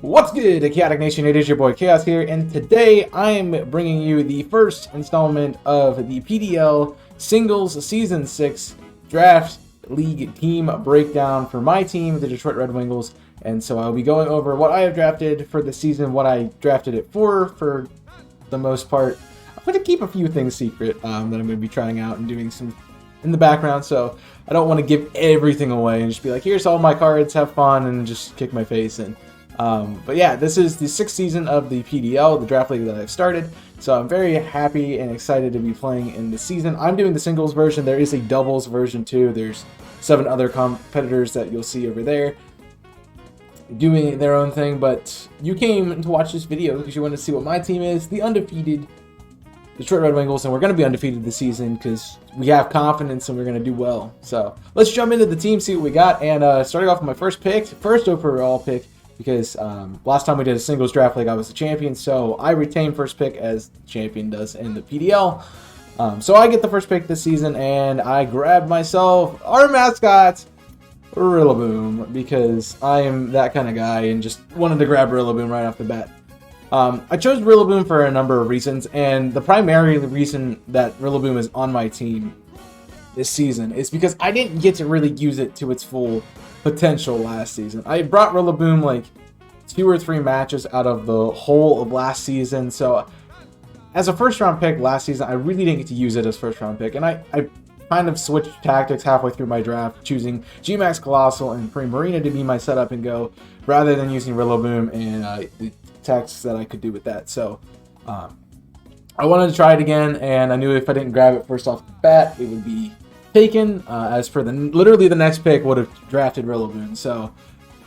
What's good, Chaotic Nation? It is your boy Chaos here, and today I am bringing you the first installment of the PDL Singles Season 6 Draft League Team Breakdown for my team, the Detroit Red Wingulls. And so I'll be going over what I have drafted for the season, what I drafted it for the most part. I'm going to keep a few things secret that I'm going to be trying out and doing some in the background, so I don't want to give everything away and just be like, here's all my cards, have fun, and just kick my face in. But yeah, this is the 6th season of the PDL, the draft league that I've started, so I'm very happy and excited to be playing in the season. I'm doing the singles version. There is a doubles version too. There's 7 other competitors that you'll see over there doing their own thing, but you came to watch this video because you want to see what my team is, the undefeated Detroit Red Wingulls, and we're going to be undefeated this season because we have confidence and we're going to do well. So let's jump into the team, see what we got, and starting off with my first overall pick, because last time we did a singles draft league, I was the champion, so I retain first pick as the champion does in the PDL. So I get the first pick this season, and I grabbed myself our mascot, Rillaboom, because I am that kind of guy and just wanted to grab Rillaboom right off the bat. I chose Rillaboom for a number of reasons, and the primary reason that Rillaboom is on my team this season is because I didn't get to really use it to its full potential last season. I brought Rillaboom like 2 or 3 matches out of the whole of last season, so as a first round pick last season, I really didn't get to use it as first round pick, and I kind of switched tactics halfway through my draft, choosing G-Max Colossal and Primarina to be my setup and go, rather than using Rillaboom and the attacks that I could do with that. So I wanted to try it again, and I knew if I didn't grab it first off the bat, it would be taken. As for literally the next pick would have drafted Rillaboom. So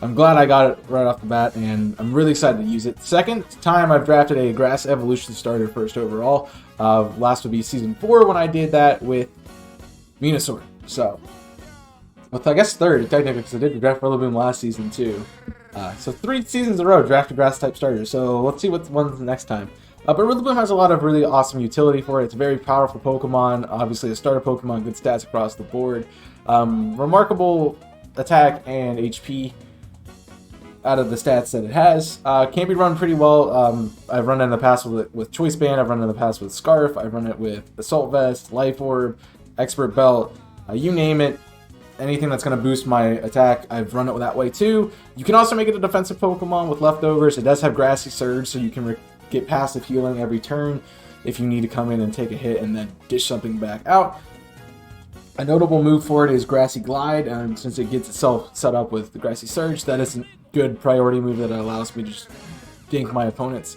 I'm glad I got it right off the bat, and I'm really excited to use it. Second time I've drafted a Grass Evolution starter first overall. Last would be Season 4 when I did that with Venusaur. So, well, I guess third, technically, because I did draft Rillaboom last season too. So 3 seasons in a row, drafted grass-type starters. So let's see what one's the next time. But Rillaboom has a lot of really awesome utility for it. It's a very powerful Pokemon. Obviously, a starter Pokemon, good stats across the board. Remarkable attack and HP out of the stats that it has. Can be run pretty well. I've run it in the past with Choice Band. I've run it in the past with Scarf. I've run it with Assault Vest, Life Orb, Expert Belt, you name it. Anything that's going to boost my attack, I've run it that way too. You can also make it a defensive Pokemon with leftovers. It does have Grassy Surge, so you can get passive healing every turn if you need to come in and take a hit and then dish something back out. A notable move for it is Grassy Glide, and since it gets itself set up with the Grassy Surge, that is a good priority move that allows me to just dink my opponents.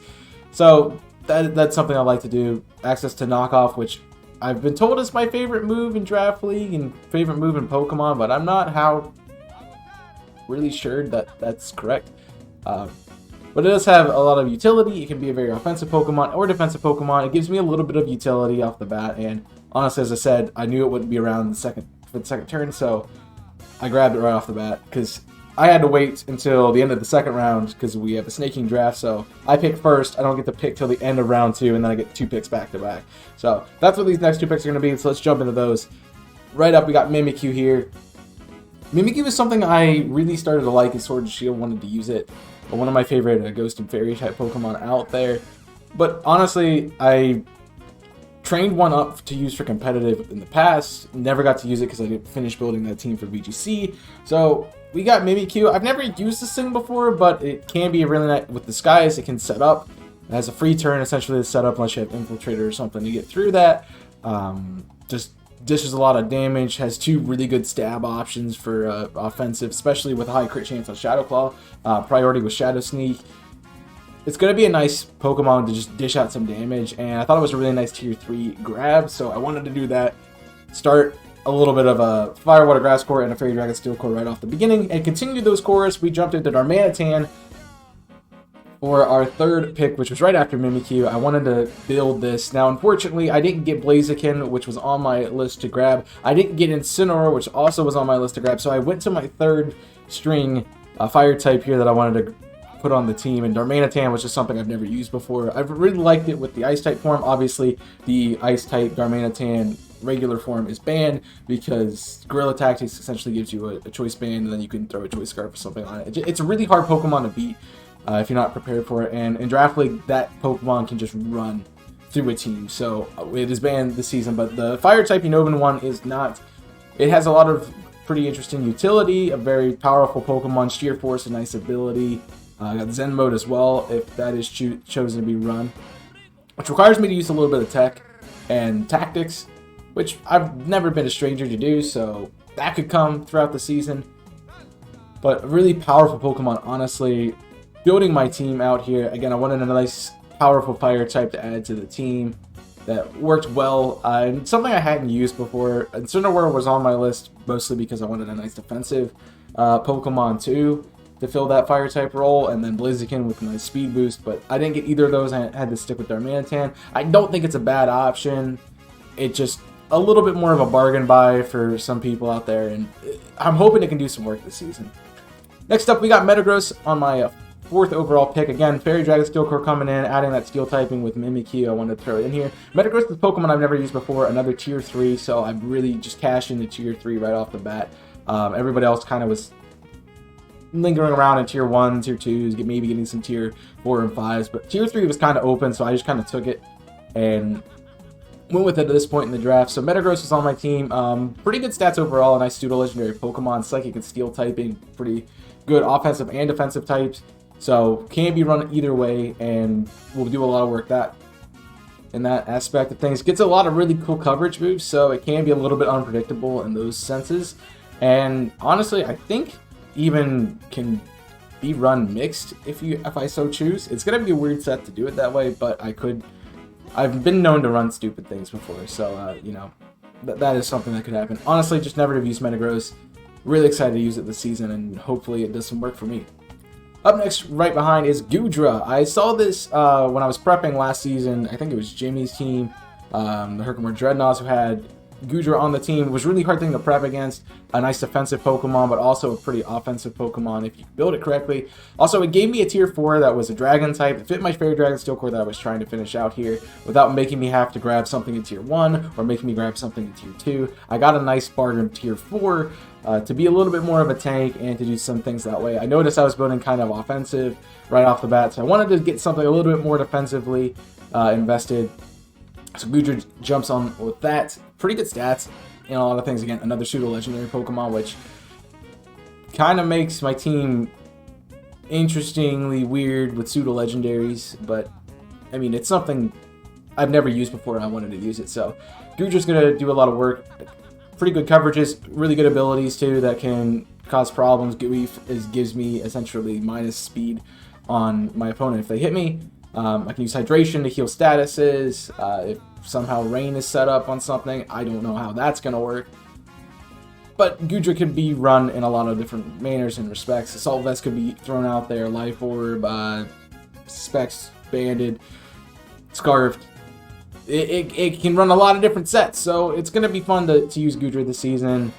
So that's something I like to do. Access to Knockoff, which I've been told is my favorite move in Draft League and favorite move in Pokemon, but I'm not really sure that that's correct. But it does have a lot of utility. It can be a very offensive Pokemon or defensive Pokemon. It gives me a little bit of utility off the bat, and honestly, as I said, I knew it wouldn't be around for the second turn, so I grabbed it right off the bat because I had to wait until the end of the second round because we have a snaking draft, so I pick first. I don't get to pick till the end of round 2, and then I get 2 picks back to back. So that's what these next 2 picks are going to be, so let's jump into those. Right up, we got Mimikyu here. Mimikyu is something I really started to like in Sword and Shield, wanted to use it. One of my favorite Ghost and Fairy type Pokemon out there. But honestly, I trained one up to use for competitive in the past. Never got to use it because I didn't finish building that team for VGC. So we got Mimikyu. I've never used this thing before, but it can be really nice with Disguise. It can set up. It has a free turn essentially to set up unless you have Infiltrator or something to get through that. Just dishes a lot of damage. Has 2 really good stab options for offensive, especially with a high crit chance on Shadow Claw. Priority with Shadow Sneak. It's going to be a nice Pokemon to just dish out some damage, and I thought it was a really nice tier 3 grab, so I wanted to do that. Start a little bit of a Fire, Water, Grass core and a Fairy Dragon Steel core right off the beginning, and continue those cores. We jumped into Darmanitan for our 3rd pick, which was right after Mimikyu. I wanted to build this. Now, unfortunately, I didn't get Blaziken, which was on my list to grab. I didn't get Incineroar, which also was on my list to grab, so I went to my 3rd string Fire type here that I wanted to put on the team, and Darmanitan, which is something I've never used before. I've really liked it with the Ice type form. Obviously, the Ice type Darmanitan regular form is banned because Guerrilla Tactics essentially gives you a choice band, and then you can throw a choice scarf or something on it. It's a really hard Pokemon to beat if you're not prepared for it, and in Draft League, that Pokemon can just run through a team. So it is banned this season, but the Fire-type Unobin one is not. It has a lot of pretty interesting utility, a very powerful Pokemon, Sheer Force, a nice ability. Got Zen mode as well, if that is chosen to be run, which requires me to use a little bit of tech and tactics, which I've never been a stranger to do, so that could come throughout the season. But a really powerful Pokemon, honestly. Building my team out here, again, I wanted a nice, powerful fire type to add to the team that worked well. And something I hadn't used before. And Cineroar was on my list mostly because I wanted a nice defensive Pokemon too to fill that fire type role, and then Blaziken with a nice speed boost, but I didn't get either of those. I had to stick with Darmanitan. I don't think it's a bad option. It's just a little bit more of a bargain buy for some people out there, and I'm hoping it can do some work this season. Next up, we got Metagross on my 4th overall pick. Again, Fairy Dragon Steel Core coming in, adding that steel typing with Mimikyu. I wanted to throw it in here. Metagross is a Pokemon I've never used before, another tier 3, so I really just cashed into tier 3 right off the bat. Everybody else kind of was lingering around in tier 1, tier 2s, maybe getting some tier 4 and 5s, but tier 3 was kind of open, so I just kind of took it and went with it at this point in the draft. So Metagross is on my team. Pretty good stats overall, a nice pseudo-legendary Pokemon, Psychic and Steel typing, pretty good offensive and defensive types, so can be run either way, and we'll do a lot of work in that aspect of things. Gets a lot of really cool coverage moves, so it can be a little bit unpredictable in those senses, and honestly, I think even can be run mixed if I so choose. It's gonna be a weird set to do it that way, but I've been known to run stupid things before, so you know, that is something that could happen. Honestly, just never have used Metagross. Really excited to use it this season, and hopefully it does some work for me. Up next, right behind, is Goodra. I saw this when I was prepping last season. I think it was Jimmy's team, the Herkimer Dreadnoughts, who had Goodra on the team. It was a really hard thing to prep against. A nice defensive Pokemon, but also a pretty offensive Pokemon if you build it correctly. Also, it gave me a tier 4 that was a Dragon type. It fit my Fairy Dragon Steel Core that I was trying to finish out here without making me have to grab something in tier 1 or making me grab something in tier 2. I got a nice bargain tier 4 to be a little bit more of a tank and to do some things that way. I noticed I was building kind of offensive right off the bat, so I wanted to get something a little bit more defensively invested. So Goodra jumps on with that. Pretty good stats and a lot of things. Again, another pseudo-legendary Pokemon, which kind of makes my team interestingly weird with pseudo-legendaries, but I mean, it's something I've never used before and I wanted to use it. So Goodra's going to do a lot of work. Pretty good coverages, really good abilities too that can cause problems. Gooey gives me essentially minus speed on my opponent if they hit me. I can use Hydration to heal statuses. If somehow Rain is set up on something, I don't know how that's going to work. But Goodra could be run in a lot of different manners and respects. Assault Vest could be thrown out there, Life Orb, Specs, Banded, Scarfed. It can run a lot of different sets, so it's going to be fun to use Goodra this season.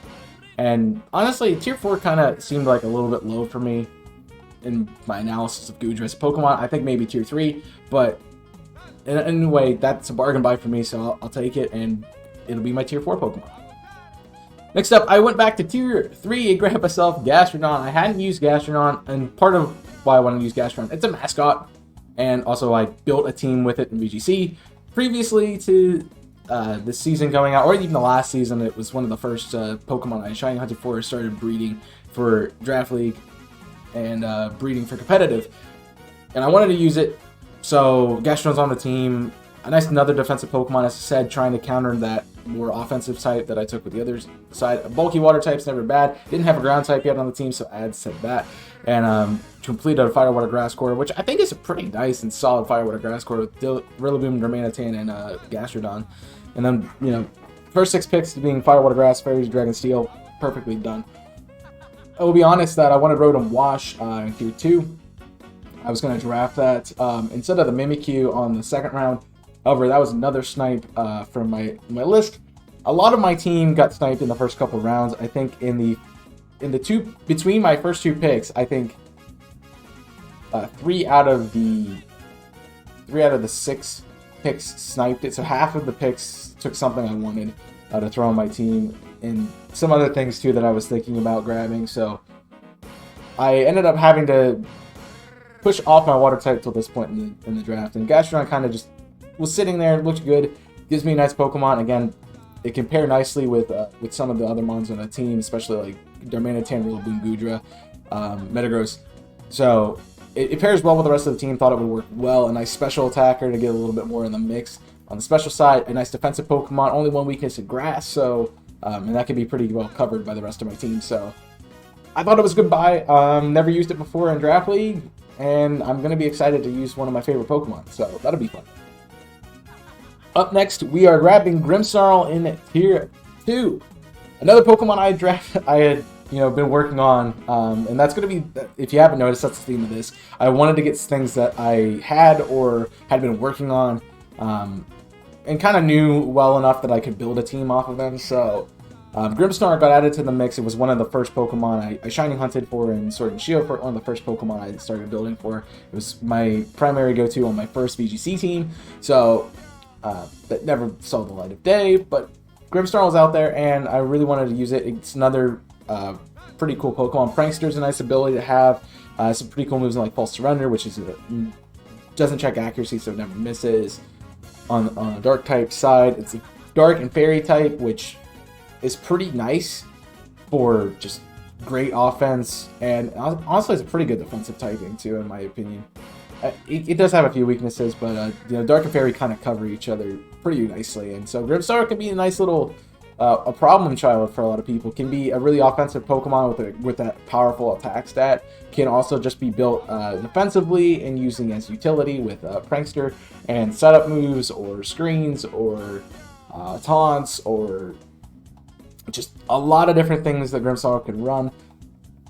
And honestly, Tier 4 kind of seemed like a little bit low for me in my analysis of Goodra as a Pokemon. I think maybe Tier 3, but in a way, that's a bargain buy for me, so I'll take it, and it'll be my Tier 4 Pokemon. Next up, I went back to Tier 3 and grabbed myself Gastrodon. I hadn't used Gastrodon, and part of why I wanted to use Gastrodon, it's a mascot, and also I built a team with it in VGC. Previously to this season coming out, or even the last season, it was one of the first Pokemon I shiny hunted for, started breeding for Draft League and breeding for competitive. And I wanted to use it, so Gastrodon's on the team. A nice another defensive Pokemon, as I said, trying to counter that more offensive type that I took with the other side. A bulky water type's never bad. Didn't have a ground type yet on the team, so Ad said that. And completed a Fire Water Grass core, which I think is a pretty nice and solid Fire Water Grass core with Rillaboom, Darmanitan, and Gastrodon. And then, you know, first 6 picks being Fire Water Grass, Fairies, Dragon Steel, perfectly done. I will be honest that I wanted Rotom Wash in Tier 2. I was going to draft that instead of the Mimikyu on the second round. However, that was another snipe from my list. A lot of my team got sniped in the first couple rounds. I think between my first 2 picks, I think 3 out of the 6 picks sniped it. So half of the picks took something I wanted, to throw on my team, and some other things too that I was thinking about grabbing. So I ended up having to push off my water type till this point in the draft, and Gastrodon kind of just was sitting there, looked good, gives me a nice Pokemon. Again, it can pair nicely with some of the other mons on the team, especially like Darmanitan, Rillaboom, Goodra, Metagross. So it pairs well with the rest of the team. Thought it would work well. A nice special attacker to get a little bit more in the mix. On the special side, a nice defensive Pokemon. Only one weakness in Grass, so and that can be pretty well covered by the rest of my team. So I thought it was a good buy. Never used it before in Draft League, and I'm going to be excited to use one of my favorite Pokemon. So that'll be fun. Up next, we are grabbing Grimmsnarl in Tier 2. Another Pokemon I had been working on, and that's going to be, if you haven't noticed, that's the theme of this. I wanted to get things that I had or had been working on, and kind of knew well enough that I could build a team off of them. So Grimmsnarl got added to the mix. It was one of the first Pokemon I shiny hunted for in Sword and Shield, for one of the first Pokemon I started building for. It was my primary go-to on my first VGC team. So that never saw the light of day, but Grimmsnarl was out there, and I really wanted to use it. It's another pretty cool Pokemon. Prankster's a nice ability to have. Some pretty cool moves like False Surrender, which is doesn't check accuracy, so it never misses. On a Dark type side, it's a Dark and Fairy type, which is pretty nice for just great offense, and honestly, it's a pretty good defensive typing too, in my opinion. It does have a few weaknesses, but Dark and Fairy kind of cover each other pretty nicely, and so Grimmsnarl can be a nice little a problem child for a lot of people. Can be a really offensive Pokemon with that powerful attack stat. Can also just be built defensively and using as utility with Prankster and setup moves or screens or taunts or just a lot of different things that Grimmsnarl can run.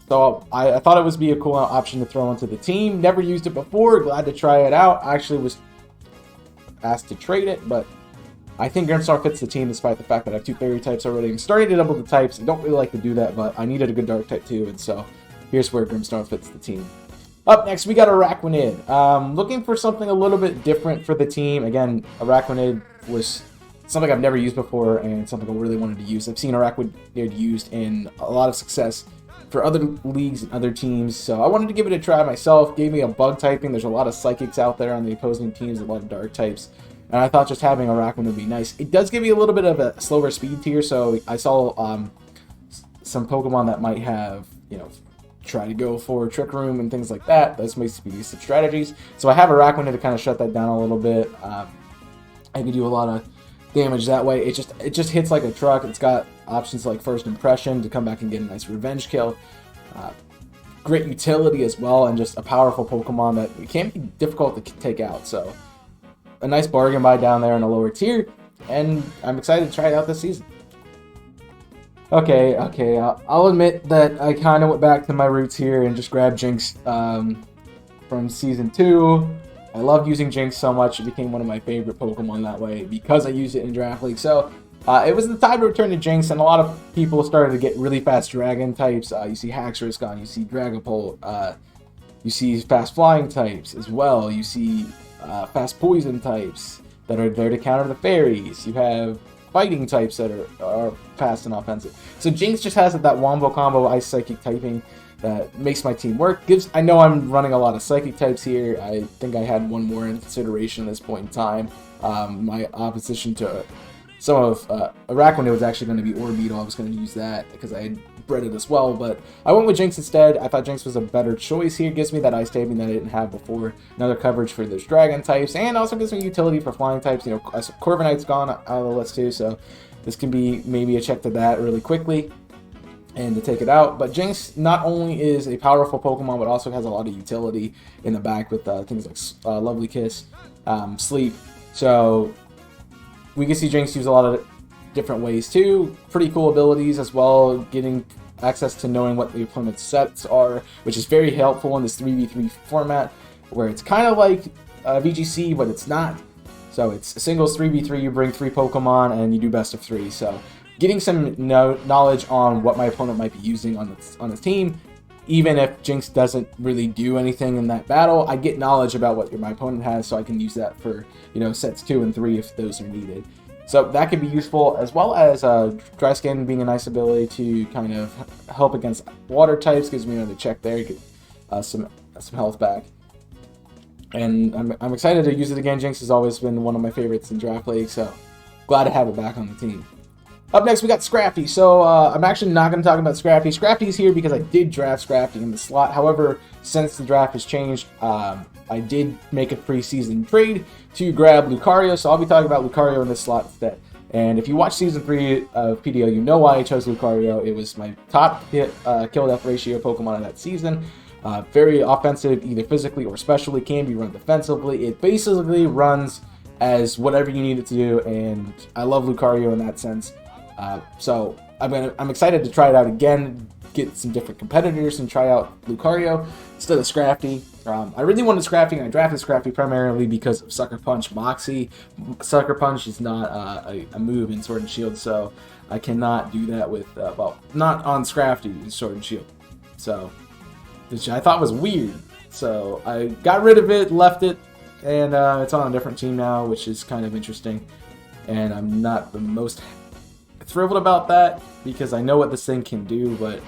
So I thought it would be a cool option to throw into the team. Never used it before. Glad to try it out. I actually was asked to trade it, but I think Grimmsnarl fits the team despite the fact that I have two Fairy types already. I'm starting to double the types. I don't really like to do that, but I needed a good Dark type too, and so here's where Grimmsnarl fits the team. Up next, we got Araquanid. Looking for something a little bit different for the team. Again, Araquanid was something I've never used before and something I really wanted to use. I've seen Araquanid used in a lot of success for other leagues and other teams, so I wanted to give it a try myself. Gave me a bug typing. There's a lot of psychics out there on the opposing teams, a lot of dark types, and I thought just having Araquanid would be nice. It does give you a little bit of a slower speed tier, so I saw some Pokemon that might have, try to go for Trick Room and things like that. Those might be some strategies. So I have Araquanid to kind of shut that down a little bit. I can do a lot of damage that way. It just hits like a truck. It's got options like First Impression to come back and get a nice revenge kill. Great utility as well, and just a powerful Pokemon that it can't be difficult to take out. So a nice bargain buy down there in a lower tier, and I'm excited to try it out this season. Okay, I'll admit that I kind of went back to my roots here and just grabbed Jinx from Season 2. I love using Jinx so much, it became one of my favorite Pokemon that way because I used it in Draft League. So it was the time to return to Jinx, and a lot of people started to get really fast Dragon types. You see Haxorus gone, you see Dragapult, you see fast Flying types as well, you see fast Poison types that are there to counter the Fairies. You have Fighting types that are fast and offensive. So Jinx just has that Wombo combo Ice Psychic typing that makes my team work. I know I'm running a lot of Psychic types here. I think I had one more in consideration at this point in time. My opposition to some of Araquanid was actually going to be Orbeetle. I was going to use that because I had bred it as well, but I went with Jinx instead. I thought Jinx was a better choice here. It gives me that ice typing that I didn't have before. Another coverage for those dragon types, and also gives me utility for flying types. Corviknight's gone out of the list too, so this can be maybe a check to that really quickly and to take it out. But Jinx not only is a powerful Pokemon, but also has a lot of utility in the back with things like Lovely Kiss, Sleep. So we can see Jinx use a lot of different ways too. Pretty cool abilities as well, getting access to knowing what the opponent's sets are, which is very helpful in this 3v3 format, where it's kind of like VGC, but it's not. So it's a singles 3v3, you bring 3 Pokemon, and you do best of 3. So getting some knowledge on what my opponent might be using on his team, even if Jinx doesn't really do anything in that battle, I get knowledge about what my opponent has, so I can use that for sets 2 and 3 if those are needed. So that could be useful, as well as Dry Skin being a nice ability to kind of help against water types. Gives me another check there, get some health back. And I'm excited to use it again. Jinx has always been one of my favorites in Draft League, so glad to have it back on the team. Up next, we got Scrafty. So I'm actually not going to talk about Scrafty. Scrafty's here because I did draft Scrafty in the slot. However, since the draft has changed, I did make a preseason trade to grab Lucario. So I'll be talking about Lucario in this slot instead. And if you watch Season 3 of PDL, you know why I chose Lucario. It was my top kill-death ratio Pokemon of that season. Very offensive, either physically or specially. Can be run defensively. It basically runs as whatever you need it to do, and I love Lucario in that sense. So I'm excited to try it out again, get some different competitors, and try out Lucario instead of Scrafty. I really wanted Scrafty, and I drafted Scrafty primarily because of Sucker Punch Moxie. Sucker Punch is not a move in Sword and Shield, so I cannot do that with, well, not on Scrafty in Sword and Shield. So, which I thought was weird. So I got rid of it, left it, and it's on a different team now, which is kind of interesting. And I'm not the most thrilled about that because I know what this thing can do, but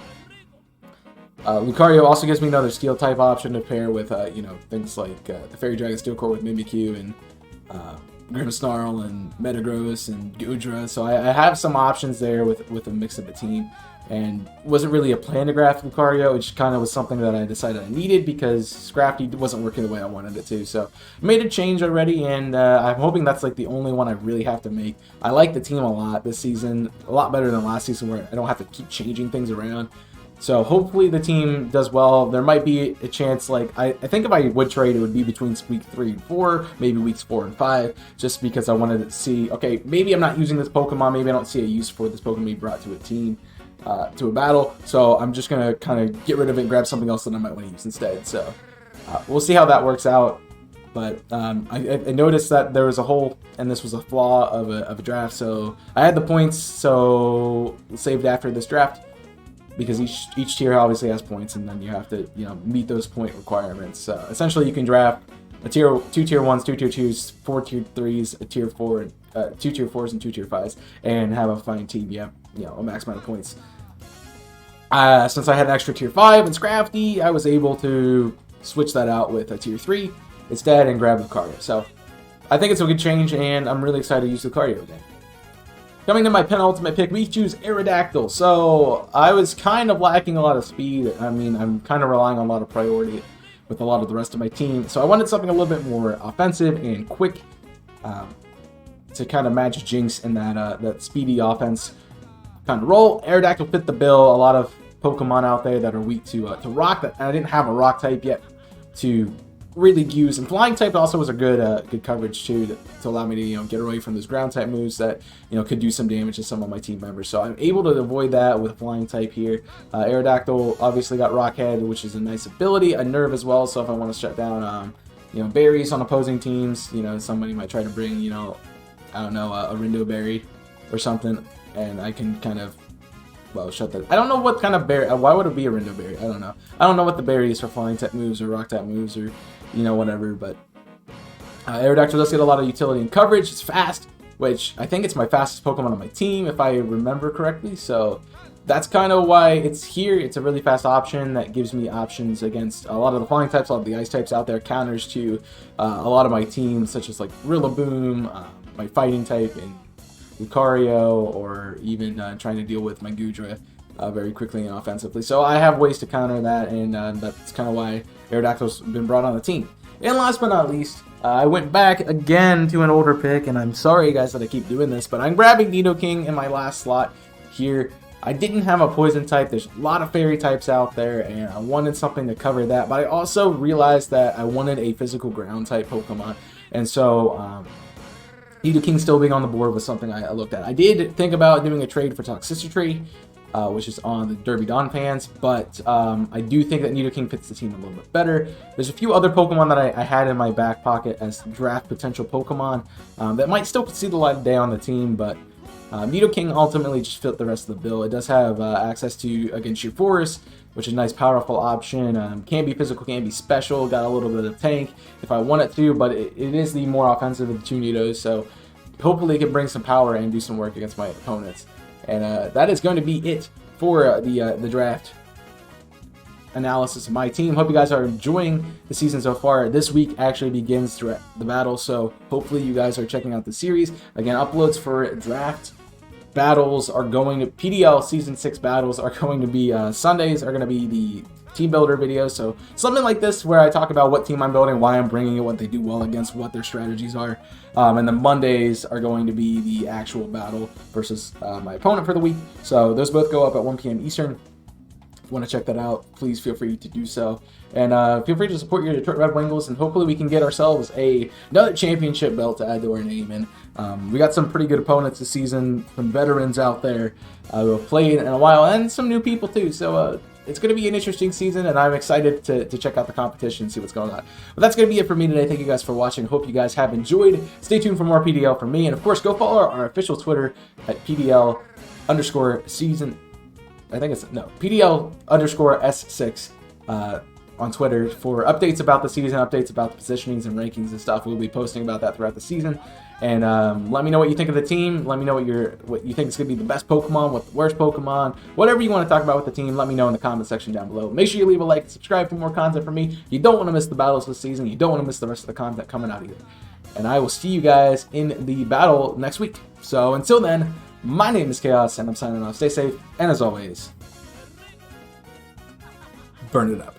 Lucario also gives me another Steel type option to pair with, you know, things like the Fairy Dragon Steel Core with Mimikyu and Grimmsnarl and Metagross and Goodra. So I have some options there with a mix of the team. And wasn't really a plan to draft Lucario, which kind of was something that I decided I needed because Scrafty wasn't working the way I wanted it to. So I made a change already, and I'm hoping that's like the only one I really have to make. I like the team a lot this season, a lot better than last season where I don't have to keep changing things around. So hopefully the team does well. There might be a chance, like, I think if I would trade, it would be between week 3 and 4, maybe weeks 4 and 5, just because I wanted to see, okay, maybe I'm not using this Pokemon, maybe I don't see a use for this Pokemon being brought to a team. To a battle, so I'm just gonna kind of get rid of it and grab something else that I might want to use instead. So we'll see how that works out. But I noticed that there was a hole, and this was a flaw of a draft. So I had the points, so saved after this draft because each tier obviously has points, and then you have to meet those point requirements. Essentially, you can draft a two tier 1s, 2 tier 2s, 4 tier 3s, a tier 4, 2 tier 4s, and 2 tier 5s, and have a fine team. You have a max amount of points. Since I had an extra tier 5 and Scrafty, I was able to switch that out with a tier 3 instead and grab Lucario. So I think it's a good change, and I'm really excited to use Lucario again. Coming to my penultimate pick, we choose Aerodactyl. So I was kind of lacking a lot of speed. I mean, I'm kind of relying on a lot of priority with a lot of the rest of my team. So I wanted something a little bit more offensive and quick to kind of match Jinx in that speedy offense kind of role. Aerodactyl fit the bill. A lot of Pokemon out there that are weak to rock, that I didn't have a rock type yet to really use, and flying type also was a good coverage too to allow me to get away from those ground type moves that could do some damage to some of my team members. So I'm able to avoid that with flying type here. Aerodactyl obviously got Rock Head, which is a nice ability, a nerve as well. So if I want to shut down berries on opposing teams, somebody might try to bring I don't know, a Rindo Berry or something, and I can kind of shut that. I don't know what kind of berry. Why would it be a Rindo Berry? I don't know. I don't know what the berry is for flying type moves or rock type moves or whatever. But Aerodactyl does get a lot of utility and coverage. It's fast, which I think it's my fastest Pokemon on my team if I remember correctly. So that's kind of why it's here. It's a really fast option that gives me options against a lot of the flying types, a lot of the ice types out there, counters to a lot of my teams, such as like Rillaboom, my fighting type, and Lucario, or even trying to deal with my Goodra very quickly and offensively. So I have ways to counter that, and that's kind of why Aerodactyl's been brought on the team. And last but not least, I went back again to an older pick, and I'm sorry guys that I keep doing this, but I'm grabbing Nidoking in my last slot here. I didn't have a poison type. There's a lot of fairy types out there, and I wanted something to cover that, but I also realized that I wanted a physical ground type Pokemon, and so Nidoking still being on the board was something I looked at. I did think about doing a trade for Toxicity, which is on the Derby Dawn fans, but I do think that Nidoking fits the team a little bit better. There's a few other Pokemon that I had in my back pocket as draft potential Pokemon that might still see the light of day on the team, but Nidoking ultimately just fit the rest of the bill. It does have access to against your forest, which is a nice powerful option. Can be physical, can be special, got a little bit of tank if I want it to, but it is the more offensive of the two Nidos, so hopefully can bring some power and do some work against my opponents. And that is going to be it for the draft analysis of my team. Hope you guys are enjoying the season so far. This week actually begins the battle, so hopefully you guys are checking out the series. Again, uploads for draft battles are going to PDL Season 6 battles are going to be Sundays are going to be the team builder videos. So something like this where I talk about what team I'm building, why I'm bringing it, what they do well against, what their strategies are. And then Mondays are going to be the actual battle versus my opponent for the week. So those both go up at 1 p.m. Eastern. If you want to check that out, please feel free to do so. And feel free to support your Detroit Red Wingulls, and hopefully we can get ourselves another championship belt to add to our name. And we got some pretty good opponents this season, some veterans out there who have played in a while, and some new people too. So it's going to be an interesting season, and I'm excited to check out the competition and see what's going on. But that's going to be it for me today. Thank you guys for watching. Hope you guys have enjoyed. Stay tuned for more PDL from me. And, of course, go follow our official Twitter at PDL_season. I think it's, no, PDL_S6 on Twitter for updates about the season, updates about the positionings and rankings and stuff. We'll be posting about that throughout the season. And let me know what you think of the team. Let me know what you think is going to be the best Pokemon, what the worst Pokemon, whatever you want to talk about with the team. Let me know in the comment section down below. Make sure you leave a like and subscribe for more content from me. You don't want to miss the battles this season. You don't want to miss the rest of the content coming out either. And I will see you guys in the battle next week. So until then, my name is Chaos, and I'm signing off. Stay safe, and as always, burn it up.